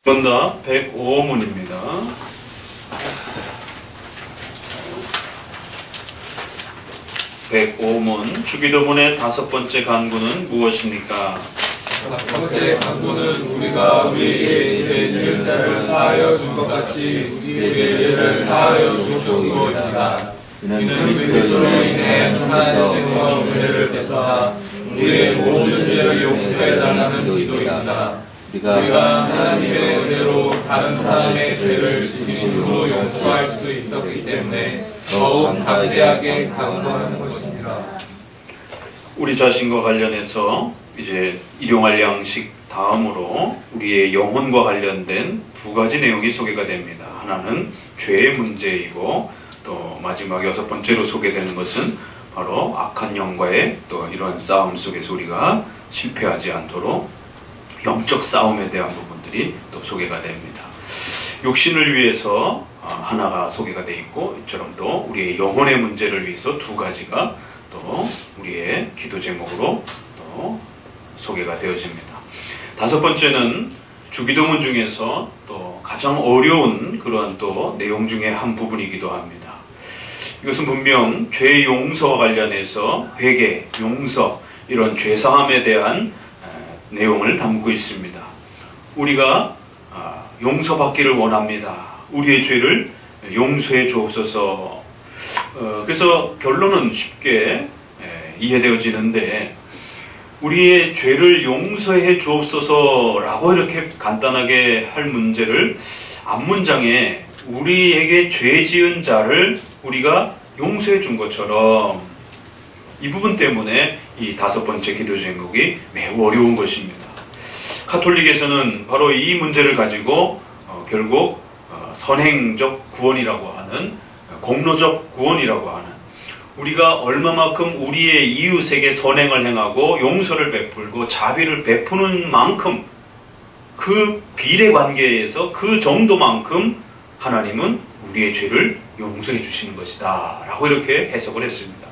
번다 105문입니다. (105문) 주기도문의 5번째 간구는 무엇입니까? 첫 번째 간구는 우리가 우리에게 죄 지은 자를 사하여 준 것 같이 우리의 죄를 사하여 주시는 것이다. 이는 그리스도로 인해 하나님께서 은혜를 베푸사 우리의 모든 죄를 용서해달라는 기도입니다. 우리가 하나님의 은혜로 다른 사람의 죄를 진심으로 용서할 수 있었기 때문에 더욱 담대하게 간구하는 것입니다. 우리 자신과 관련해서 이제 일용할 양식 다음으로 우리의 영혼과 관련된 두 가지 내용이 소개가 됩니다. 하나는 죄의 문제이고 또 마지막 6번째로 소개되는 것은 바로 악한 영과의 또 이러한 싸움 속에서 우리가 실패하지 않도록 영적 싸움에 대한 부분들이 또 소개가 됩니다. 육신을 위해서 하나가 소개가 되어 있고 이처럼 또 우리의 영혼의 문제를 위해서 두 가지가 또 우리의 기도 제목으로 또 소개가 되어집니다. 5번째는 주기도문 중에서 또 가장 어려운 그러한 또 내용 중에 한 부분이기도 합니다. 이것은 분명 죄 용서와 관련해서 회개, 용서, 이런 죄사함에 대한 내용을 담고 있습니다. 우리가 용서받기를 원합니다. 우리의 죄를 용서해 주옵소서. 그래서 결론은 쉽게 이해되어지는데 우리의 죄를 용서해 주옵소서라고 이렇게 간단하게 할 문제를 앞문장에 우리에게 죄 지은 자를 우리가 용서해 준 것처럼 이 부분 때문에 이 5번째 기도 제목이 매우 어려운 것입니다. 가톨릭에서는 바로 이 문제를 가지고 결국 선행적 구원이라고 하는, 공로적 구원이라고 하는, 우리가 얼마만큼 우리의 이웃에게 선행을 행하고 용서를 베풀고 자비를 베푸는 만큼 그 비례 관계에서 그 정도만큼 하나님은 우리의 죄를 용서해 주시는 것이다 라고 이렇게 해석을 했습니다.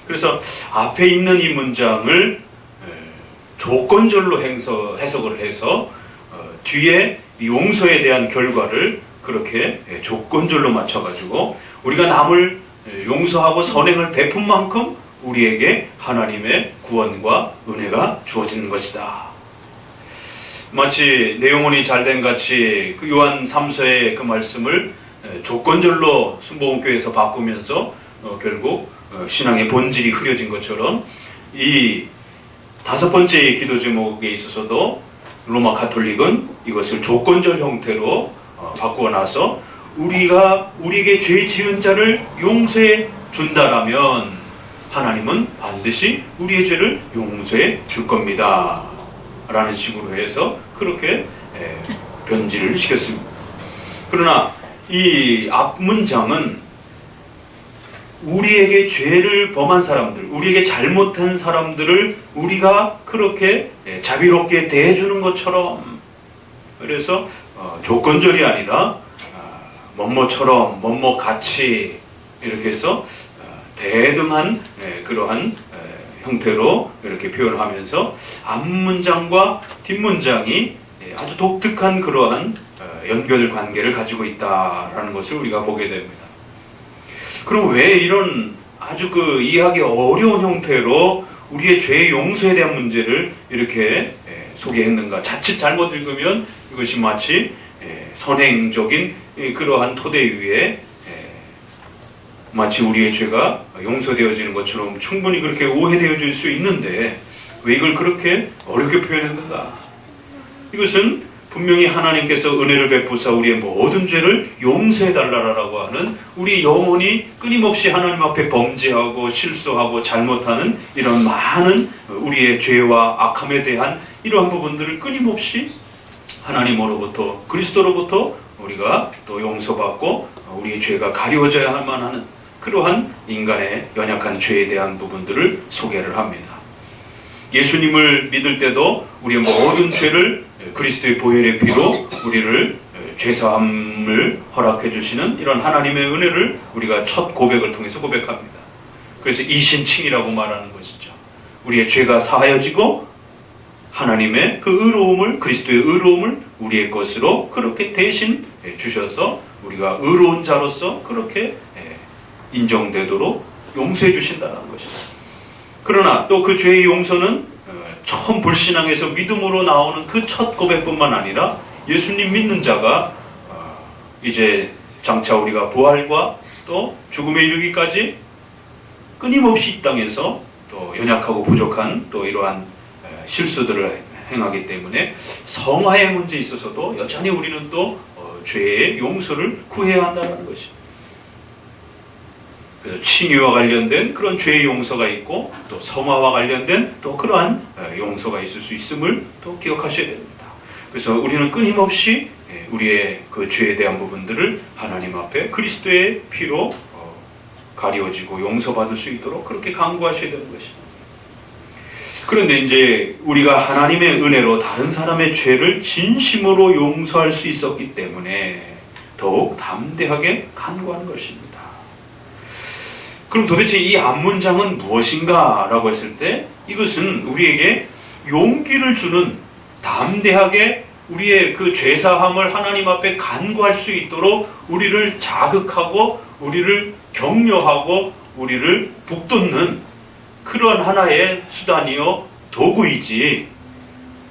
그래서 앞에 있는 이 문장을 조건절로 해석을 해서 뒤에 용서에 대한 결과를 그렇게 조건절로 맞춰가지고 우리가 남을 용서하고 선행을 베푼 만큼 우리에게 하나님의 구원과 은혜가 주어지는 것이다. 마치 내용원이 잘된 같이 그 요한 3서의 그 말씀을 조건절로 순복음교회에서 바꾸면서 결국 신앙의 본질이 흐려진 것처럼 이 5번째 기도 제목에 있어서도 로마 가톨릭은 이것을 조건절 형태로 바꾸어 나서 우리에게 죄 지은 자를 용서해 준다라면 하나님은 반드시 우리의 죄를 용서해 줄 겁니다 라는 식으로 해서 그렇게 변질을 시켰습니다. 그러나 이 앞문장은 우리에게 죄를 범한 사람들, 우리에게 잘못한 사람들을 우리가 그렇게 자비롭게 대해주는 것처럼, 그래서 조건절이 아니라 뭐뭐처럼 뭐뭐같이 이렇게 해서 대등한 그러한 형태로 이렇게 표현하면서 앞문장과 뒷문장이 아주 독특한 그러한 연결 관계를 가지고 있다라는 것을 우리가 보게 됩니다. 그럼 왜 이런 아주 이해하기 어려운 형태로 우리의 죄 용서에 대한 문제를 이렇게 소개했는가? 자칫 잘못 읽으면 이것이 마치 선행적인 그러한 토대 위에 마치 우리의 죄가 용서되어지는 것처럼 충분히 그렇게 오해되어질 수 있는데 왜 이걸 그렇게 어렵게 표현했는가? 이것은 분명히 하나님께서 은혜를 베푸사 우리의 모든 죄를 용서해달라고 하는, 우리 영혼이 끊임없이 하나님 앞에 범죄하고 실수하고 잘못하는 이런 많은 우리의 죄와 악함에 대한 이러한 부분들을 끊임없이 하나님으로부터, 그리스도로부터 우리가 또 용서받고 우리의 죄가 가려져야만 하는 그러한 인간의 연약한 죄에 대한 부분들을 소개를 합니다. 예수님을 믿을 때도 우리의 모든 죄를 그리스도의 보혈의 피로 우리를 죄사함을 허락해 주시는 이런 하나님의 은혜를 우리가 첫 고백을 통해서 고백합니다. 그래서 이신칭이라고 말하는 것이죠. 우리의 죄가 사하여지고 하나님의 그 의로움을, 그리스도의 의로움을 우리의 것으로 그렇게 대신 주셔서 우리가 의로운 자로서 그렇게 인정되도록 용서해 주신다는 것이죠. 그러나 또 그 죄의 용서는 처음 불신앙에서 믿음으로 나오는 그 첫 고백뿐만 아니라 예수님 믿는 자가 이제 장차 우리가 부활과 또 죽음에 이르기까지 끊임없이 이 땅에서 또 연약하고 부족한 또 이러한 실수들을 행하기 때문에 성화의 문제에 있어서도 여전히 우리는 또 죄의 용서를 구해야 한다는 것입니다. 그래서 칭의와 관련된 그런 죄의 용서가 있고 또 성화와 관련된 또 그러한 용서가 있을 수 있음을 또 기억하셔야 됩니다. 그래서 우리는 끊임없이 우리의 그 죄에 대한 부분들을 하나님 앞에 그리스도의 피로 가려지고 용서받을 수 있도록 그렇게 간구하셔야 되는 것입니다. 그런데 이제 우리가 하나님의 은혜로 다른 사람의 죄를 진심으로 용서할 수 있었기 때문에 더욱 담대하게 간구하는 것입니다. 그럼 도대체 이 앞문장은 무엇인가? 라고 했을 때 이것은 우리에게 용기를 주는, 담대하게 우리의 그 죄사함을 하나님 앞에 간구할 수 있도록 우리를 자극하고 우리를 격려하고 우리를 북돋는 그런 하나의 수단이요 도구이지,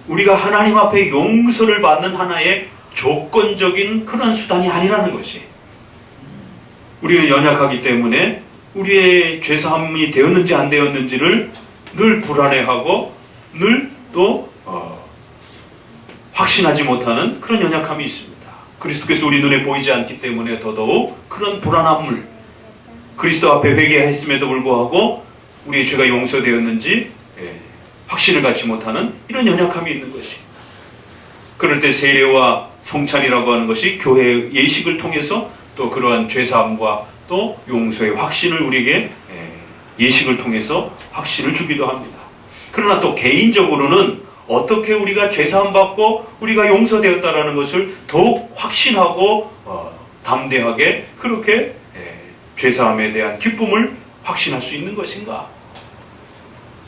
우리가 하나님 앞에 용서를 받는 하나의 조건적인 그런 수단이 아니라는 것이, 우리는 연약하기 때문에 우리의 죄사함이 되었는지 안 되었는지를 늘 불안해하고 늘 또 확신하지 못하는 그런 연약함이 있습니다. 그리스도께서 우리 눈에 보이지 않기 때문에 더더욱 그런 불안함을, 그리스도 앞에 회개했음에도 불구하고 우리의 죄가 용서되었는지 확신을 갖지 못하는 이런 연약함이 있는 것이, 그럴 때 세례와 성찬이라고 하는 것이 교회 예식을 통해서 또 그러한 죄사함과 또 용서의 확신을 우리에게 예식을 통해서 확신을 주기도 합니다. 그러나 또 개인적으로는 어떻게 우리가 죄사함 받고 우리가 용서되었다라는 것을 더욱 확신하고 담대하게 그렇게 죄사함에 대한 기쁨을 확신할 수 있는 것인가?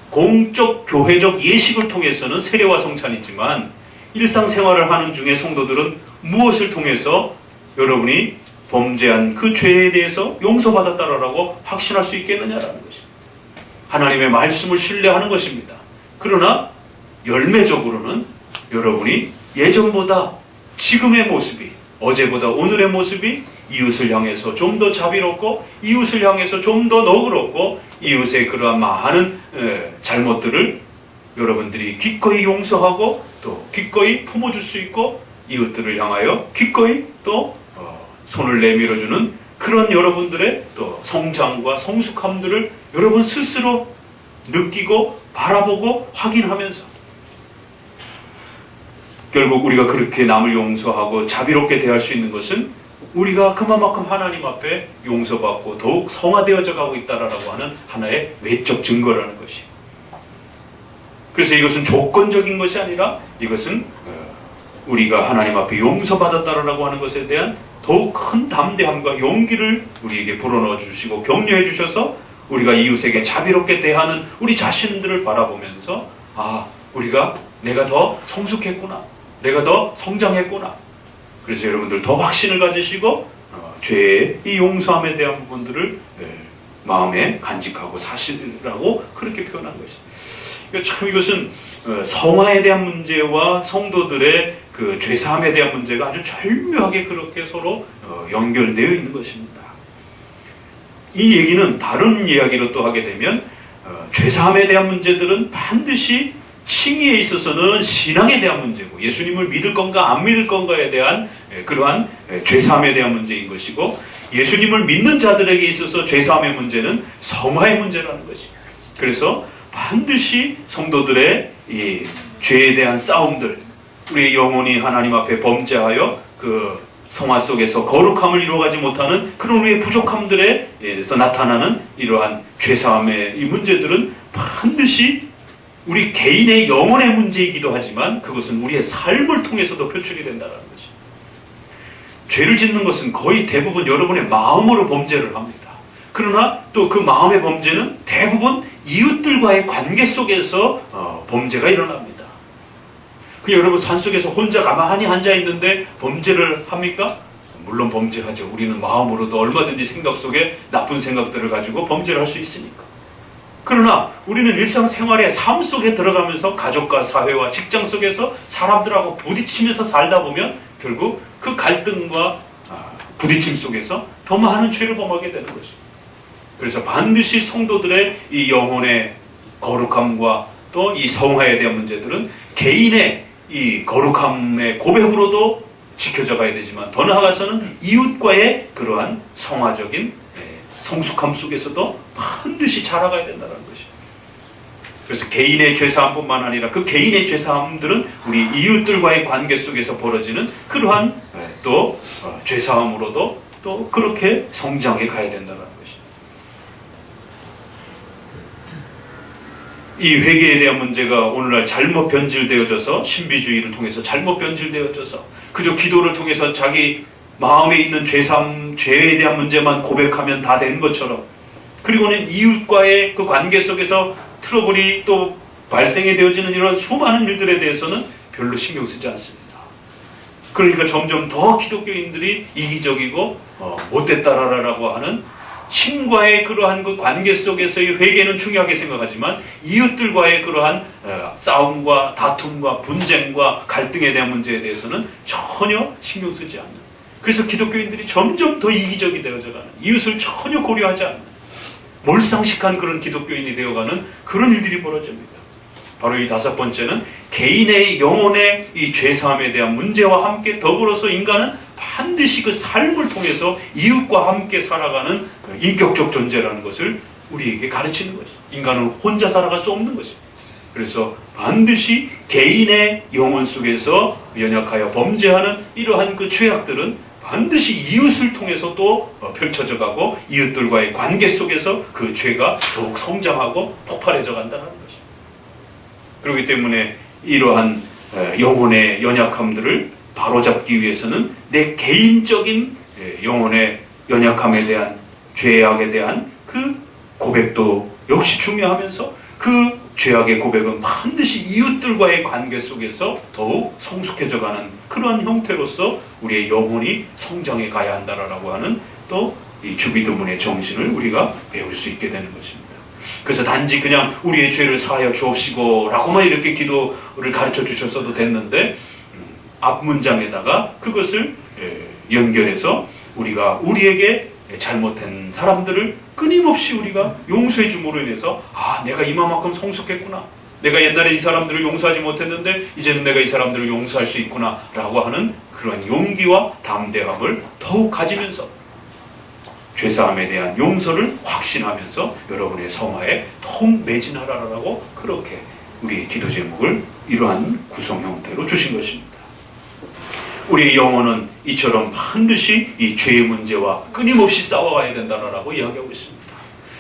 공적 교회적 예식을 통해서는 세례와 성찬이지만 일상생활을 하는 중에 성도들은 무엇을 통해서 여러분이 범죄한 그 죄에 대해서 용서받았다라고 확신할 수 있겠느냐라는 것입니다. 하나님의 말씀을 신뢰하는 것입니다. 그러나 열매적으로는 여러분이 예전보다 지금의 모습이, 어제보다 오늘의 모습이 이웃을 향해서 좀 더 자비롭고 이웃을 향해서 좀 더 너그럽고 이웃의 그러한 많은 잘못들을 여러분들이 기꺼이 용서하고 또 기꺼이 품어줄 수 있고 이웃들을 향하여 기꺼이 또 손을 내밀어주는 그런 여러분들의 또 성장과 성숙함들을 여러분 스스로 느끼고 바라보고 확인하면서 결국 우리가 그렇게 남을 용서하고 자비롭게 대할 수 있는 것은 우리가 그만큼 하나님 앞에 용서받고 더욱 성화되어져 가고 있다라고 하는 하나의 외적 증거라는 것이. 그래서 이것은 조건적인 것이 아니라 이것은 우리가 하나님 앞에 용서받았다라고 하는 것에 대한 더욱 큰 담대함과 용기를 우리에게 불어넣어 주시고 격려해 주셔서 우리가 이웃에게 자비롭게 대하는 우리 자신들을 바라보면서 우리가 내가 더 성숙했구나, 내가 더 성장했구나. 그래서 여러분들 더 확신을 가지시고 죄의 이 용서함에 대한 부분들을 마음에 간직하고 사시라고 그렇게 표현한 것입니다. 그러니까 참 이것은 성화에 대한 문제와 성도들의 그 죄사함에 대한 문제가 아주 절묘하게 그렇게 서로 연결되어 있는 것입니다. 이 얘기는 다른 이야기로 또 하게 되면 죄사함에 대한 문제들은 반드시 칭의에 있어서는 신앙에 대한 문제고 예수님을 믿을 건가 안 믿을 건가에 대한 그러한 죄사함에 대한 문제인 것이고, 예수님을 믿는 자들에게 있어서 죄사함의 문제는 성화의 문제라는 것입니다. 그래서 반드시 성도들의 이 죄에 대한 싸움들, 우리의 영혼이 하나님 앞에 범죄하여 그 성화 속에서 거룩함을 이루어가지 못하는 그런 우리의 부족함들에서 나타나는 이러한 죄사함의 이 문제들은 반드시 우리 개인의 영혼의 문제이기도 하지만 그것은 우리의 삶을 통해서도 표출이 된다는 것이. 죄를 짓는 것은 거의 대부분 여러분의 마음으로 범죄를 합니다. 그러나 또 그 마음의 범죄는 대부분 이웃들과의 관계 속에서 범죄가 일어납니다. 그 여러분 산속에서 혼자 가만히 앉아 있는데 범죄를 합니까? 물론 범죄하죠. 우리는 마음으로도 얼마든지 생각 속에 나쁜 생각들을 가지고 범죄를 할 수 있으니까. 그러나 우리는 일상생활의 삶 속에 들어가면서 가족과 사회와 직장 속에서 사람들하고 부딪히면서 살다 보면 결국 그 갈등과 부딪힘 속에서 더 많은 죄를 범하게 되는 것입니다. 그래서 반드시 성도들의 이 영혼의 거룩함과 또 이 성화에 대한 문제들은 개인의 이 거룩함의 고백으로도 지켜져 가야 되지만 더 나아가서는 이웃과의 그러한 성화적인 성숙함 속에서도 반드시 자라가야 된다는 것이죠. 그래서 개인의 죄사함뿐만 아니라 그 개인의 죄사함들은 우리 이웃들과의 관계 속에서 벌어지는 그러한 또 죄사함으로도 또 그렇게 성장해 가야 된다는 것이죠. 이 회개에 대한 문제가 오늘날 잘못 변질되어져서 신비주의를 통해서 잘못 변질되어져서 그저 기도를 통해서 자기 마음에 있는 죄에 대한 문제만 고백하면 다 된 것처럼, 그리고는 이웃과의 그 관계 속에서 트러블이 또 발생이 되어지는 이런 수많은 일들에 대해서는 별로 신경 쓰지 않습니다. 그러니까 점점 더 기독교인들이 이기적이고 못됐다라고 하는 신과의 그러한 그 관계 속에서의 회개는 중요하게 생각하지만 이웃들과의 그러한 싸움과 다툼과 분쟁과 갈등에 대한 문제에 대해서는 전혀 신경 쓰지 않는, 그래서 기독교인들이 점점 더 이기적이 되어져가는, 이웃을 전혀 고려하지 않는 몰상식한 그런 기독교인이 되어가는 그런 일들이 벌어집니다. 바로 이 다섯 번째는 개인의 영혼의 이 죄사함에 대한 문제와 함께 더불어서 인간은 반드시 그 삶을 통해서 이웃과 함께 살아가는 인격적 존재라는 것을 우리에게 가르치는 것이죠. 인간은 혼자 살아갈 수 없는 것입니다. 그래서 반드시 개인의 영혼 속에서 연약하여 범죄하는 이러한 그 죄악들은 반드시 이웃을 통해서 또 펼쳐져 가고 이웃들과의 관계 속에서 그 죄가 더욱 성장하고 폭발해져 간다는 것입니다. 그렇기 때문에 이러한 영혼의 연약함들을 바로잡기 위해서는 내 개인적인 영혼의 연약함에 대한, 죄악에 대한 그 고백도 역시 중요하면서 그 죄악의 고백은 반드시 이웃들과의 관계 속에서 더욱 성숙해져가는 그러한 형태로서 우리의 영혼이 성장해 가야 한다라고 하는 또 이 주기도문의 정신을 우리가 배울 수 있게 되는 것입니다. 그래서 단지 그냥 우리의 죄를 사하여 주옵시고 라고만 이렇게 기도를 가르쳐 주셨어도 됐는데 앞 문장에다가 그것을 연결해서 우리가 우리에게 잘못한 사람들을 끊임없이 우리가 용서해 줌으로 인해서 내가 이만큼 성숙했구나, 내가 옛날에 이 사람들을 용서하지 못했는데 이제는 내가 이 사람들을 용서할 수 있구나 라고 하는 그런 용기와 담대함을 더욱 가지면서 죄사함에 대한 용서를 확신하면서 여러분의 성화에 더욱 매진하라라고 그렇게 우리의 기도 제목을 이러한 구성 형태로 주신 것입니다. 우리의 영혼은 이처럼 반드시 이 죄의 문제와 끊임없이 싸워가야 된다라고 이야기하고 있습니다.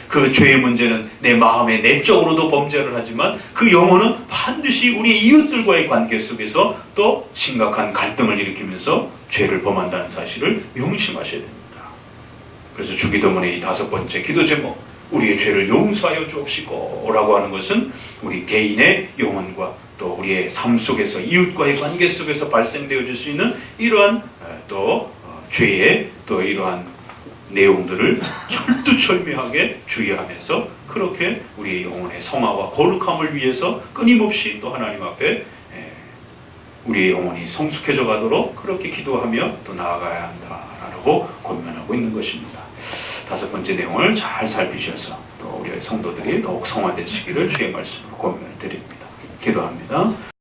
그 죄의 문제는 내 마음에 내적으로도 범죄를 하지만 그 영혼은 반드시 우리 이웃들과의 관계 속에서 또 심각한 갈등을 일으키면서 죄를 범한다는 사실을 명심하셔야 됩니다. 그래서 주기도문의 이 다섯 번째 기도 제목, 우리의 죄를 용서하여 주옵시고 라고 하는 것은 우리 개인의 영혼과 또 우리의 삶 속에서 이웃과의 관계 속에서 발생되어질 수 있는 이러한 또 죄의 또 이러한 내용들을 철두철미하게 주의하면서 그렇게 우리의 영혼의 성화와 거룩함을 위해서 끊임없이 또 하나님 앞에 우리의 영혼이 성숙해져 가도록 그렇게 기도하며 또 나아가야 한다라고 권면하고 있는 것입니다. 다섯 번째 내용을 잘 살피셔서 또 우리 성도들이 더욱 성화되시기를 주의 말씀으로 권면을 드립니다. 기도합니다.